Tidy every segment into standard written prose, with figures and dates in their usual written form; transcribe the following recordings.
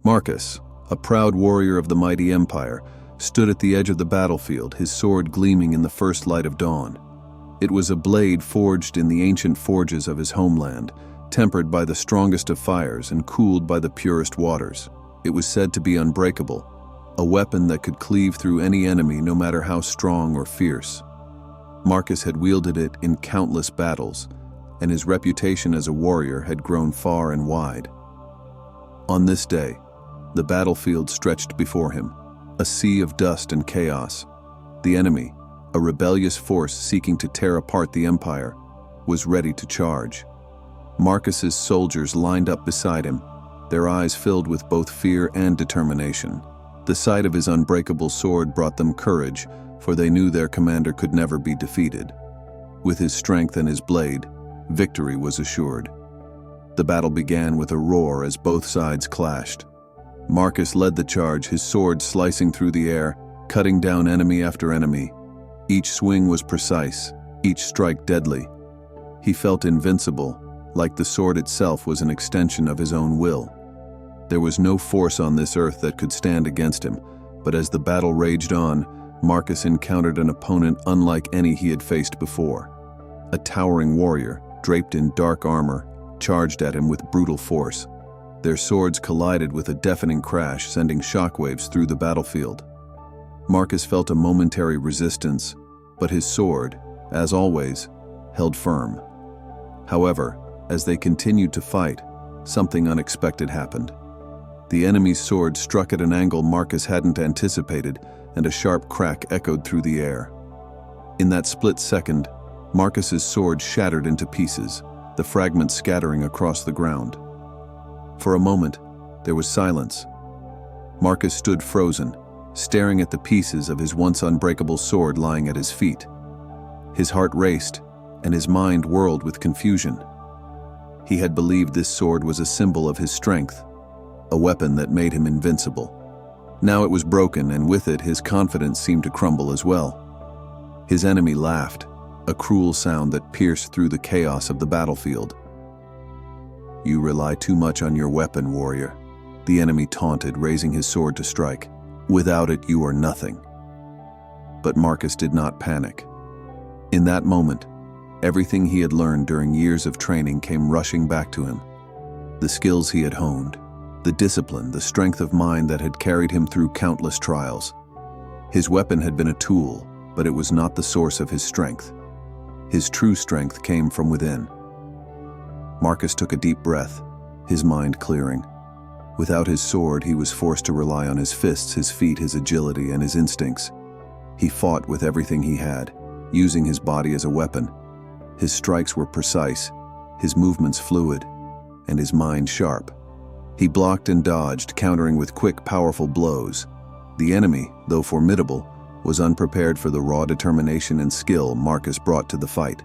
Marcus, a proud warrior of the mighty empire, stood at the edge of the battlefield, his sword gleaming in the first light of dawn. It was a blade forged in the ancient forges of his homeland, tempered by the strongest of fires and cooled by the purest waters. It was said to be unbreakable, a weapon that could cleave through any enemy no matter how strong or fierce. Marcus had wielded it in countless battles, and his reputation as a warrior had grown far and wide. On this day, the battlefield stretched before him, a sea of dust and chaos. The enemy, a rebellious force seeking to tear apart the empire, was ready to charge. Marcus's soldiers lined up beside him, their eyes filled with both fear and determination. The sight of his unbreakable sword brought them courage, for they knew their commander could never be defeated. With his strength and his blade, victory was assured. The battle began with a roar as both sides clashed. Marcus led the charge, his sword slicing through the air, cutting down enemy after enemy. Each swing was precise, each strike deadly. He felt invincible, like the sword itself was an extension of his own will. There was no force on this earth that could stand against him, but as the battle raged on, Marcus encountered an opponent unlike any he had faced before. A towering warrior, draped in dark armor, charged at him with brutal force. Their swords collided with a deafening crash, sending shockwaves through the battlefield. Marcus felt a momentary resistance, but his sword, as always, held firm. However, as they continued to fight, something unexpected happened. The enemy's sword struck at an angle Marcus hadn't anticipated, and a sharp crack echoed through the air. In that split second, Marcus's sword shattered into pieces, the fragments scattering across the ground. For a moment, there was silence. Marcus stood frozen, staring at the pieces of his once unbreakable sword lying at his feet. His heart raced, and his mind whirled with confusion. He had believed this sword was a symbol of his strength, a weapon that made him invincible. Now it was broken, and with it his confidence seemed to crumble as well. His enemy laughed, a cruel sound that pierced through the chaos of the battlefield. "You rely too much on your weapon, warrior," the enemy taunted, raising his sword to strike. "Without it, you are nothing." But Marcus did not panic. In that moment, everything he had learned during years of training came rushing back to him. The skills he had honed, the discipline, the strength of mind that had carried him through countless trials. His weapon had been a tool, but it was not the source of his strength. His true strength came from within. Marcus took a deep breath, his mind clearing. Without his sword, he was forced to rely on his fists, his feet, his agility, and his instincts. He fought with everything he had, using his body as a weapon. His strikes were precise, his movements fluid, and his mind sharp. He blocked and dodged, countering with quick, powerful blows. The enemy, though formidable, was unprepared for the raw determination and skill Marcus brought to the fight.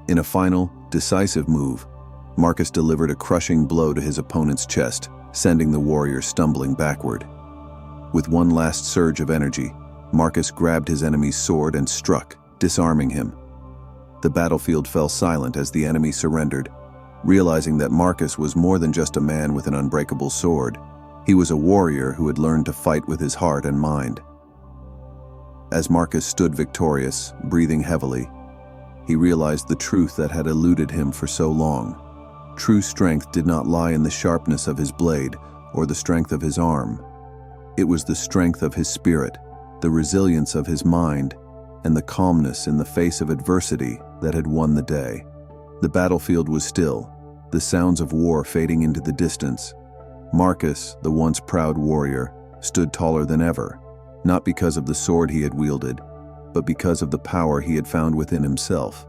In a final, decisive move, Marcus delivered a crushing blow to his opponent's chest, sending the warrior stumbling backward. With one last surge of energy, Marcus grabbed his enemy's sword and struck, disarming him. The battlefield fell silent as the enemy surrendered, realizing that Marcus was more than just a man with an unbreakable sword. He was a warrior who had learned to fight with his heart and mind. As Marcus stood victorious, breathing heavily, he realized the truth that had eluded him for so long. True strength did not lie in the sharpness of his blade or the strength of his arm. It was the strength of his spirit, the resilience of his mind, and the calmness in the face of adversity that had won the day. The battlefield was still, the sounds of war fading into the distance. Marcus, the once proud warrior, stood taller than ever, not because of the sword he had wielded, but because of the power he had found within himself.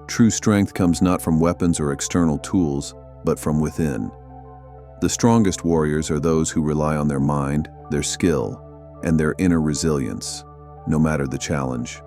True strength comes not from weapons or external tools, but from within. The strongest warriors are those who rely on their mind, their skill, and their inner resilience, no matter the challenge.